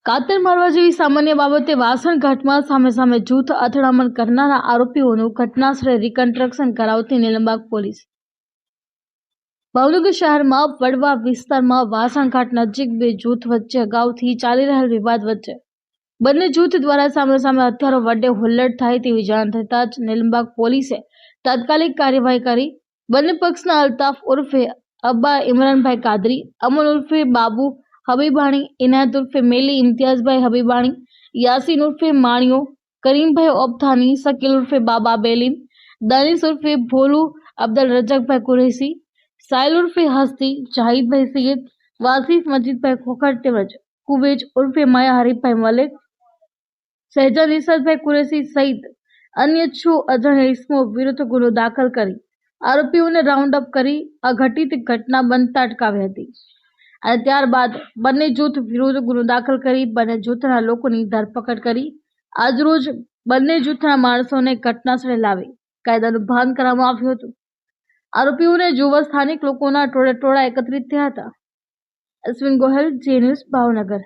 કાતર મારવા જેવી સામાન્ય બાબતે વાસણઘાટમાં સામે સામે જૂથ અથડામણ કરનારા આરોપીઓનું ઘટનાસ્થળે રિકન્સ્ટ્રક્શન કરાવતી નીલમબાગ પોલીસ। ભાવનગર શહેરમાં વડવા વિસ્તારમાં વાસણઘાટ નજીક બે જૂથ વચ્ચે અગાઉથી ચાલી રહેલ વિવાદ વચ્ચે બંને જૂથ દ્વારા સામે સામે હથિયારો વડે હુલ્લડ થાય તેવી જાણ થતાં જ નીલમબાગ પોલીસે તાત્કાલિક કાર્યવાહી કરી બંને પક્ષના અલ્તાફ ઉર્ફે અબ્બા ઇમરાનભાઈ કાદરી, અમન ઉર્ફે બાબુ હબીબાણી, ઇનાયત ઉર્ફે મેલી, ઇમ્તિયાઝભાઈ હબીબાણી, યાસીન ઉર્ફે માણિયો, કરીમભાઈ ઓબથાની, શકીલ ઉર્ફે બાબા બેલીન, દાનિશ ઉર્ફે ભોલુ, અબ્દુલ રજાકભાઈ કુરેશી, સાહિલ ઉર્ફે હસ્તી, જાહિદભાઈ સૈયદ, વાસિફ મજીદભાઈ ખોખર તેમજ કુવેજ ઉર્ફે માયા હરીફભાઈ મલેક, શહેજાદ નિશાદભાઈ કુરેશી સહિત અન્ય 6 અજાણ્યા ઇસમો વિરુદ્ધ ગુનો દાખલ કરી આરોપીઓને રાઉન્ડ અપ કરી આ ઘટિત ઘટના બનતા અટકાવી હતી અને ત્યારબાદ બંને જૂથ વિરુદ્ધ ગુનો દાખલ કરી બંને જૂથના લોકોની ધરપકડ કરી આજરોજ બંને જૂથના માણસોને ઘટનાસ્થળે લાવી કાયદાનું ભાન કરવામાં આવ્યું હતું। આરોપીઓને જોવા સ્થાનિક લોકોના ટોળે ટોળા એકત્રિત થયા હતા। અશ્વિન ગોહેલ, જે ન્યૂઝ, ભાવનગર।